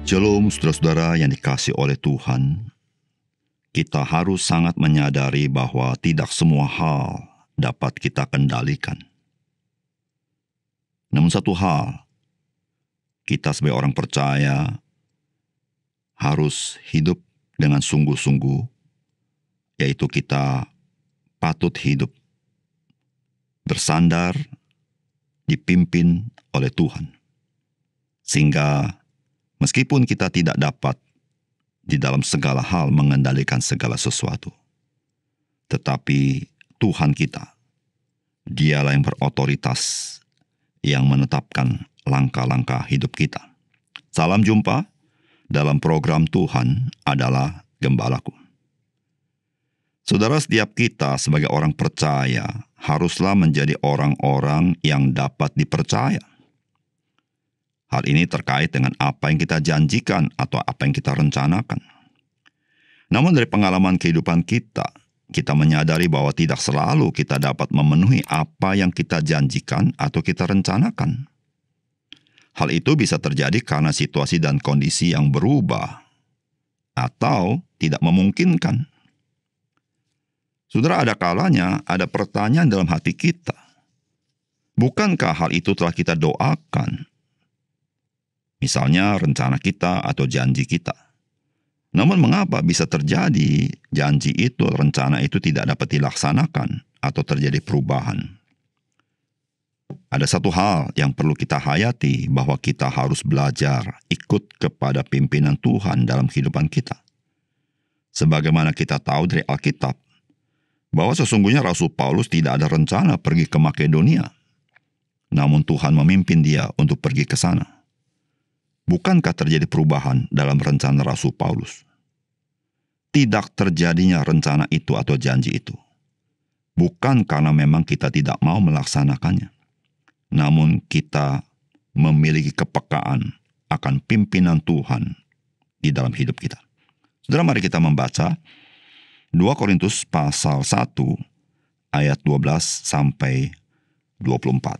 Shalom saudara-saudara yang dikasihi oleh Tuhan. Kita harus sangat menyadari bahwa tidak semua hal dapat kita kendalikan. Namun satu hal, kita sebagai orang percaya harus hidup dengan sungguh-sungguh, yaitu kita patut hidup bersandar, dipimpin oleh Tuhan. Sehingga meskipun kita tidak dapat di dalam segala hal mengendalikan segala sesuatu, tetapi Tuhan kita, Dialah yang berotoritas, yang menetapkan langkah-langkah hidup kita. Salam jumpa dalam program Tuhan adalah Gembalaku. Saudara, setiap kita sebagai orang percaya haruslah menjadi orang-orang yang dapat dipercaya. Hal ini terkait dengan apa yang kita janjikan atau apa yang kita rencanakan. Namun dari pengalaman kehidupan kita menyadari bahwa tidak selalu kita dapat memenuhi apa yang kita janjikan atau kita rencanakan. Hal itu bisa terjadi karena situasi dan kondisi yang berubah atau tidak memungkinkan. Saudara, ada kalanya ada pertanyaan dalam hati kita. Bukankah hal itu telah kita doakan? Misalnya rencana kita atau janji kita. Namun mengapa bisa terjadi janji itu, rencana itu tidak dapat dilaksanakan atau terjadi perubahan? Ada satu hal yang perlu kita hayati, bahwa kita harus belajar ikut kepada pimpinan Tuhan dalam kehidupan kita. Sebagaimana kita tahu dari Alkitab, bahwa sesungguhnya Rasul Paulus tidak ada rencana pergi ke Makedonia. Namun Tuhan memimpin dia untuk pergi ke sana. Bukankah terjadi perubahan dalam rencana Rasul Paulus? Tidak terjadinya rencana itu atau janji itu bukan karena memang kita tidak mau melaksanakannya, namun kita memiliki kepekaan akan pimpinan Tuhan di dalam hidup kita. Saudara, mari kita membaca 2 Korintus pasal 1 ayat 12 sampai 24.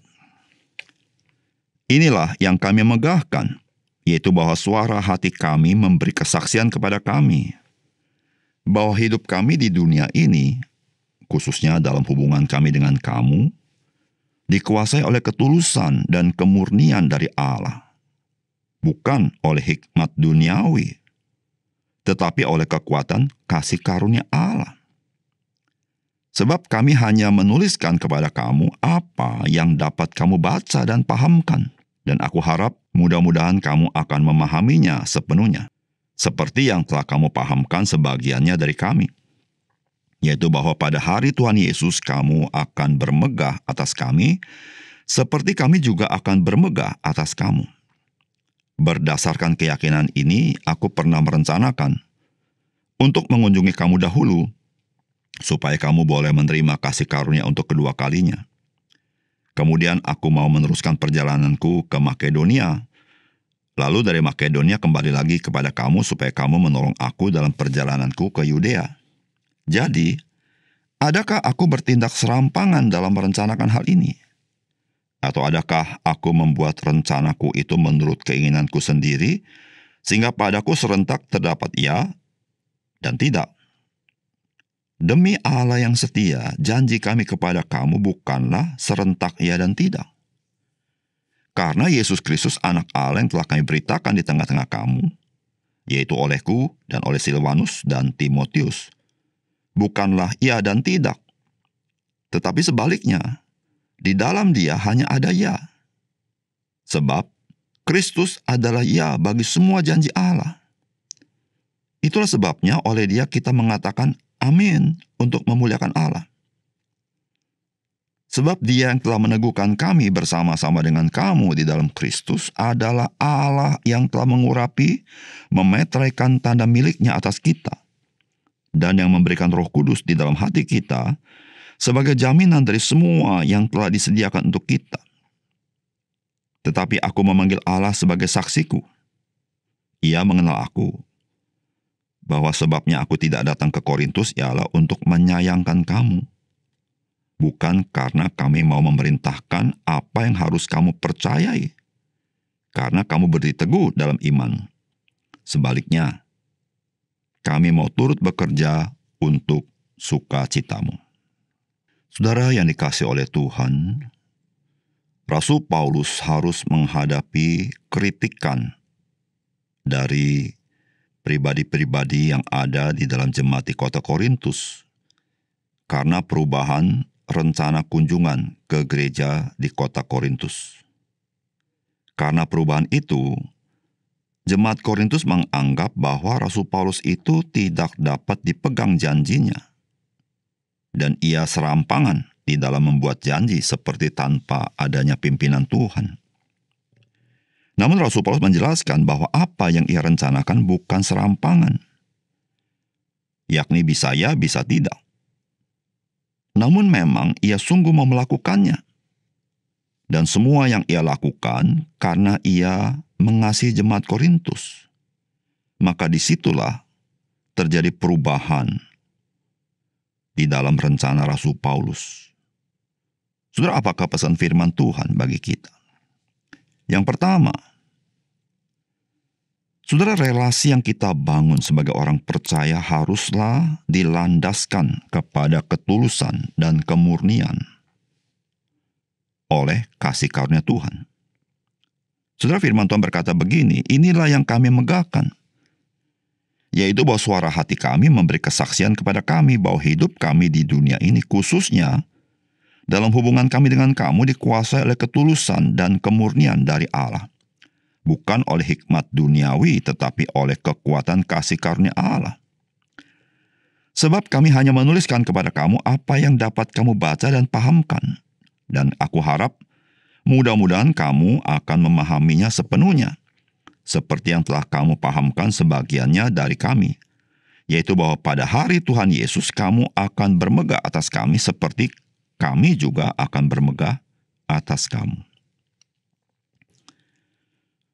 Inilah yang kami megahkan, yaitu bahwa suara hati kami memberi kesaksian kepada kami, bahwa hidup kami di dunia ini, khususnya dalam hubungan kami dengan kamu, dikuasai oleh ketulusan dan kemurnian dari Allah, bukan oleh hikmat duniawi, tetapi oleh kekuatan kasih karunia Allah. Sebab kami hanya menuliskan kepada kamu apa yang dapat kamu baca dan pahamkan, dan aku harap mudah-mudahan kamu akan memahaminya sepenuhnya, seperti yang telah kamu pahamkan sebagiannya dari kami, yaitu bahwa pada hari Tuhan Yesus kamu akan bermegah atas kami, seperti kami juga akan bermegah atas kamu. Berdasarkan keyakinan ini, aku pernah merencanakan untuk mengunjungi kamu dahulu, supaya kamu boleh menerima kasih karunia untuk kedua kalinya. Kemudian aku mau meneruskan perjalananku ke Makedonia. Lalu dari Makedonia kembali lagi kepada kamu supaya kamu menolong aku dalam perjalananku ke Yudea. Jadi, adakah aku bertindak serampangan dalam merencanakan hal ini? Atau adakah aku membuat rencanaku itu menurut keinginanku sendiri, sehingga padaku serentak terdapat ya dan tidak? Demi Allah yang setia, janji kami kepada kamu bukanlah serentak ya dan tidak. Karena Yesus Kristus anak Allah yang telah kami beritakan di tengah-tengah kamu, yaitu olehku dan oleh Silvanus dan Timotius, bukanlah ya dan tidak, tetapi sebaliknya, di dalam dia hanya ada ya. Sebab Kristus adalah ya bagi semua janji Allah. Itulah sebabnya oleh dia kita mengatakan amin untuk memuliakan Allah. Sebab dia yang telah meneguhkan kami bersama-sama dengan kamu di dalam Kristus adalah Allah yang telah mengurapi, memeteraikan tanda miliknya atas kita, dan yang memberikan Roh Kudus di dalam hati kita sebagai jaminan dari semua yang telah disediakan untuk kita. Tetapi aku memanggil Allah sebagai saksiku. Ia mengenal aku, bahwa sebabnya aku tidak datang ke Korintus ialah untuk menyayangkan kamu, bukan karena kami mau memerintahkan apa yang harus kamu percayai, karena kamu berdiri teguh dalam iman. Sebaliknya, kami mau turut bekerja untuk sukacitamu. Saudara yang dikasihi oleh Tuhan, Rasul Paulus harus menghadapi kritikan dari pribadi-pribadi yang ada di dalam jemaat di kota Korintus karena perubahan rencana kunjungan ke gereja di kota Korintus. Karena perubahan itu, jemaat Korintus menganggap bahwa Rasul Paulus itu tidak dapat dipegang janjinya, dan ia serampangan di dalam membuat janji seperti tanpa adanya pimpinan Tuhan. Namun Rasul Paulus menjelaskan bahwa apa yang ia rencanakan bukan serampangan, yakni bisa ya, bisa tidak. Namun memang ia sungguh mau melakukannya. Dan semua yang ia lakukan karena ia mengasihi jemaat Korintus. Maka disitulah terjadi perubahan di dalam rencana Rasul Paulus. Saudara, apakah pesan firman Tuhan bagi kita? Yang pertama, saudara, relasi yang kita bangun sebagai orang percaya haruslah dilandaskan kepada ketulusan dan kemurnian oleh kasih karunia Tuhan. Saudara, firman Tuhan berkata begini, inilah yang kami megahkan, yaitu bahwa suara hati kami memberi kesaksian kepada kami bahwa hidup kami di dunia ini, khususnya dalam hubungan kami dengan kamu, dikuasai oleh ketulusan dan kemurnian dari Allah. Bukan oleh hikmat duniawi, tetapi oleh kekuatan kasih karunia Allah. Sebab kami hanya menuliskan kepada kamu apa yang dapat kamu baca dan pahamkan. Dan aku harap mudah-mudahan kamu akan memahaminya sepenuhnya, seperti yang telah kamu pahamkan sebagiannya dari kami, yaitu bahwa pada hari Tuhan Yesus kamu akan bermegah atas kami seperti kami juga akan bermegah atas kamu.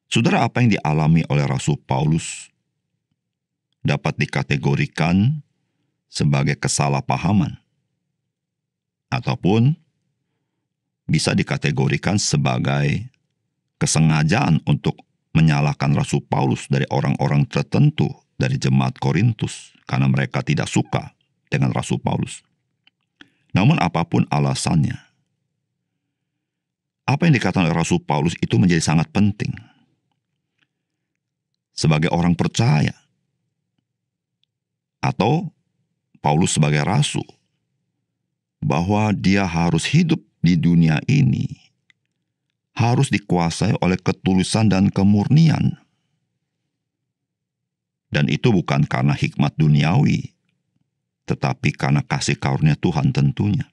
Saudara, apa yang dialami oleh Rasul Paulus dapat dikategorikan sebagai kesalahpahaman, ataupun bisa dikategorikan sebagai kesengajaan untuk menyalahkan Rasul Paulus dari orang-orang tertentu dari jemaat Korintus karena mereka tidak suka dengan Rasul Paulus. Namun apapun alasannya, apa yang dikatakan oleh Rasul Paulus itu menjadi sangat penting. Sebagai orang percaya, atau Paulus sebagai rasul, bahwa dia harus hidup di dunia ini, harus dikuasai oleh ketulusan dan kemurnian. Dan itu bukan karena hikmat duniawi, tetapi karena kasih karunia Tuhan tentunya.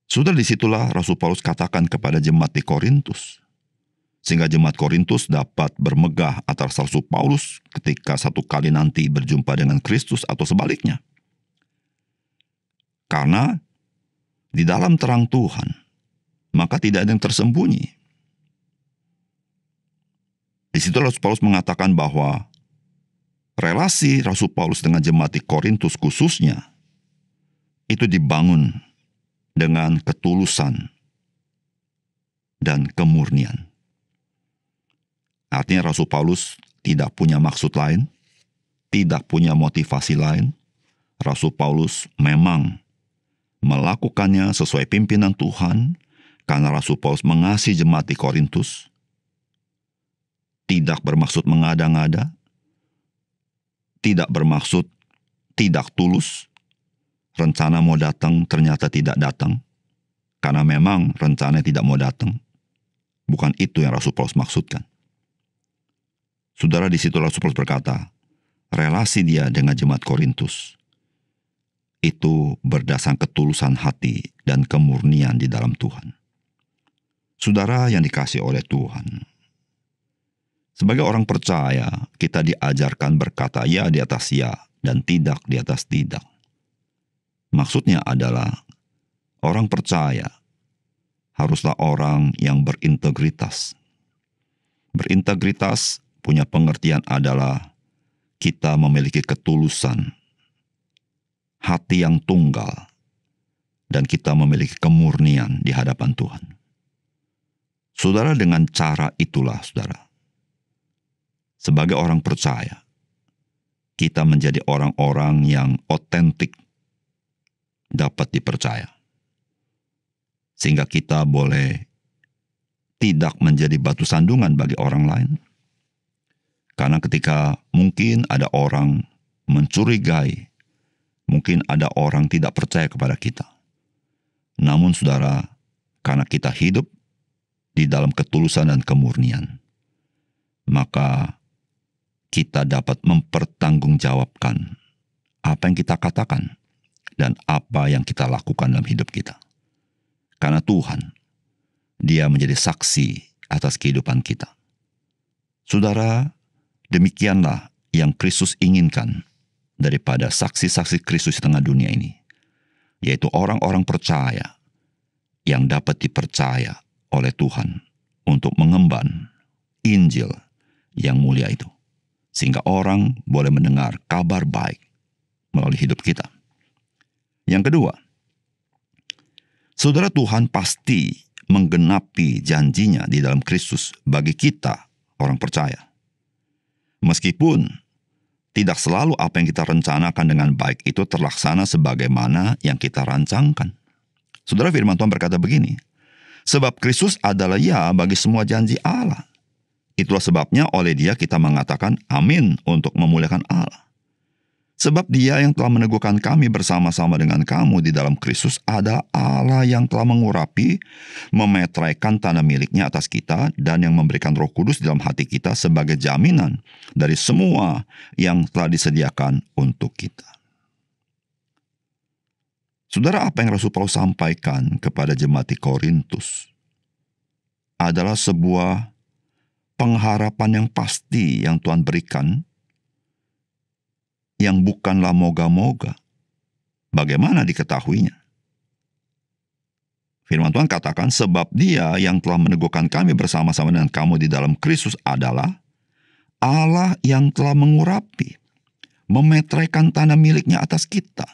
Sudah disitulah Rasul Paulus katakan kepada jemaat di Korintus, sehingga jemaat Korintus dapat bermegah atas Rasul Paulus ketika satu kali nanti berjumpa dengan Kristus atau sebaliknya. Karena di dalam terang Tuhan, maka tidak ada yang tersembunyi. Di situ Rasul Paulus mengatakan bahwa relasi Rasul Paulus dengan jemaat di Korintus khususnya itu dibangun dengan ketulusan dan kemurnian. Artinya Rasul Paulus tidak punya maksud lain, tidak punya motivasi lain. Rasul Paulus memang melakukannya sesuai pimpinan Tuhan karena Rasul Paulus mengasihi jemaat di Korintus, tidak bermaksud mengada-ngada, tidak bermaksud tidak tulus. Rencana mau datang ternyata tidak datang, karena memang rencananya tidak mau datang. Bukan itu yang Rasul Paulus maksudkan. Saudara, di situ Rasul Paulus berkata, relasi dia dengan jemaat Korintus itu berdasarkan ketulusan hati dan kemurnian di dalam Tuhan. Saudara yang dikasihi oleh Tuhan, sebagai orang percaya, kita diajarkan berkata ya di atas ya dan tidak di atas tidak. Maksudnya adalah orang percaya haruslah orang yang berintegritas. Berintegritas punya pengertian adalah kita memiliki ketulusan, hati yang tunggal, dan kita memiliki kemurnian di hadapan Tuhan. Saudara, dengan cara itulah, saudara, sebagai orang percaya, kita menjadi orang-orang yang otentik, dapat dipercaya. Sehingga kita boleh tidak menjadi batu sandungan bagi orang lain. Karena ketika mungkin ada orang mencurigai, mungkin ada orang tidak percaya kepada kita. Namun saudara, karena kita hidup di dalam ketulusan dan kemurnian, maka kita dapat mempertanggungjawabkan apa yang kita katakan dan apa yang kita lakukan dalam hidup kita. Karena Tuhan, Dia menjadi saksi atas kehidupan kita. Saudara, demikianlah yang Kristus inginkan daripada saksi-saksi Kristus di tengah dunia ini, yaitu orang-orang percaya yang dapat dipercaya oleh Tuhan untuk mengemban Injil yang mulia itu, sehingga orang boleh mendengar kabar baik melalui hidup kita. Yang kedua, saudara, Tuhan pasti menggenapi janjinya di dalam Kristus bagi kita orang percaya. Meskipun tidak selalu apa yang kita rencanakan dengan baik itu terlaksana sebagaimana yang kita rancangkan. Saudara, firman Tuhan berkata begini, sebab Kristus adalah ya bagi semua janji Allah. Itulah sebabnya oleh Dia kita mengatakan amin untuk memuliakan Allah. Sebab Dia yang telah meneguhkan kami bersama-sama dengan kamu di dalam Kristus adalah Allah yang telah mengurapi, memeteraikan tanah miliknya atas kita, dan yang memberikan Roh Kudus dalam hati kita sebagai jaminan dari semua yang telah disediakan untuk kita. Saudara, apa yang Rasul Paulus sampaikan kepada jemaat di Korintus adalah sebuah pengharapan yang pasti yang Tuhan berikan, yang bukanlah moga-moga. Bagaimana diketahuinya? Firman Tuhan katakan, sebab Dia yang telah meneguhkan kami bersama-sama dengan kamu di dalam Kristus adalah Allah yang telah mengurapi, memeteraikan tanah miliknya atas kita,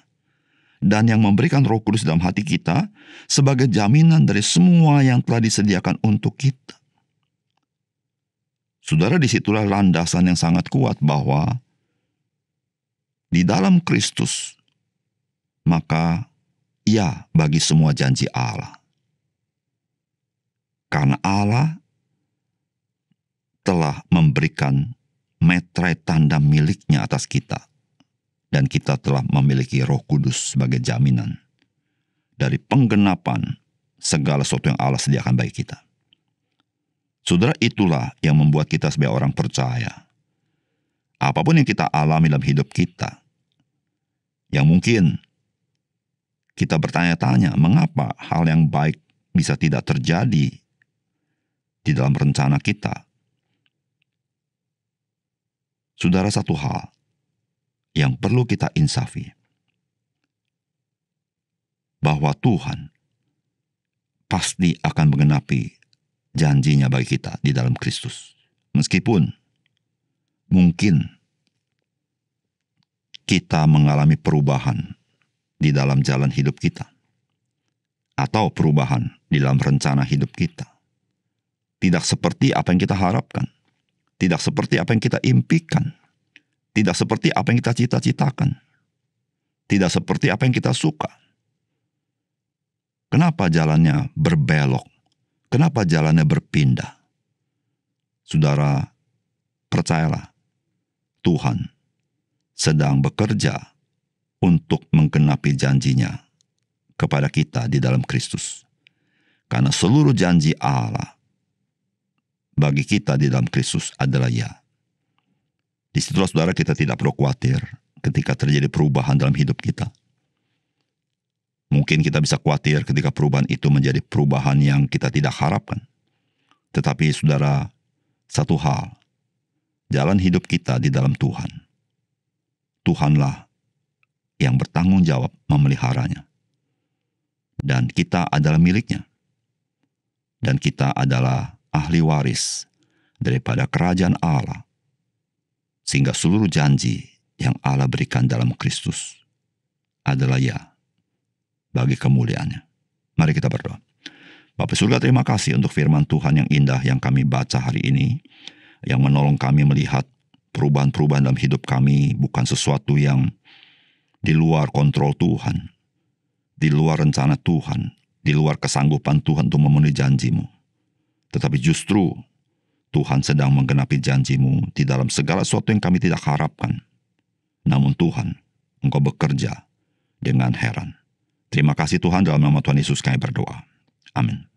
dan yang memberikan Roh Kudus dalam hati kita sebagai jaminan dari semua yang telah disediakan untuk kita. Saudara, disitulah landasan yang sangat kuat bahwa di dalam Kristus, maka ya bagi semua janji Allah. Karena Allah telah memberikan meterai tanda miliknya atas kita. Dan kita telah memiliki Roh Kudus sebagai jaminan dari penggenapan segala sesuatu yang Allah sediakan bagi kita. Saudara, itulah yang membuat kita sebagai orang percaya. Apapun yang kita alami dalam hidup kita, yang mungkin kita bertanya-tanya, mengapa hal yang baik bisa tidak terjadi di dalam rencana kita? Saudara, satu hal yang perlu kita insafi, bahwa Tuhan pasti akan menggenapi janjinya bagi kita di dalam Kristus. Meskipun mungkin kita mengalami perubahan di dalam jalan hidup kita, atau perubahan di dalam rencana hidup kita. Tidak seperti apa yang kita harapkan, tidak seperti apa yang kita impikan, tidak seperti apa yang kita cita-citakan, tidak seperti apa yang kita suka. Kenapa jalannya berbelok? Kenapa jalannya berpindah? Saudara, percayalah, Tuhan sedang bekerja untuk menggenapi janjinya kepada kita di dalam Kristus. Karena seluruh janji Allah bagi kita di dalam Kristus adalah ya. Disitulah saudara, kita tidak perlu khawatir ketika terjadi perubahan dalam hidup kita. Mungkin kita bisa khawatir ketika perubahan itu menjadi perubahan yang kita tidak harapkan. Tetapi saudara, satu hal, jalan hidup kita di dalam Tuhan, Tuhanlah yang bertanggung jawab memeliharanya. Dan kita adalah miliknya. Dan kita adalah ahli waris daripada kerajaan Allah. Sehingga seluruh janji yang Allah berikan dalam Kristus adalah ya bagi kemuliaannya. Mari kita berdoa. Bapa surga, terima kasih untuk firman Tuhan yang indah yang kami baca hari ini, yang menolong kami melihat Perubahan-perubahan dalam hidup kami bukan sesuatu yang di luar kontrol Tuhan, di luar rencana Tuhan, di luar kesanggupan Tuhan untuk memenuhi janji-Mu. Tetapi justru Tuhan sedang menggenapi janji-Mu di dalam segala sesuatu yang kami tidak harapkan. Namun Tuhan, Engkau bekerja dengan heran. Terima kasih Tuhan, dalam nama Tuhan Yesus kami berdoa. Amin.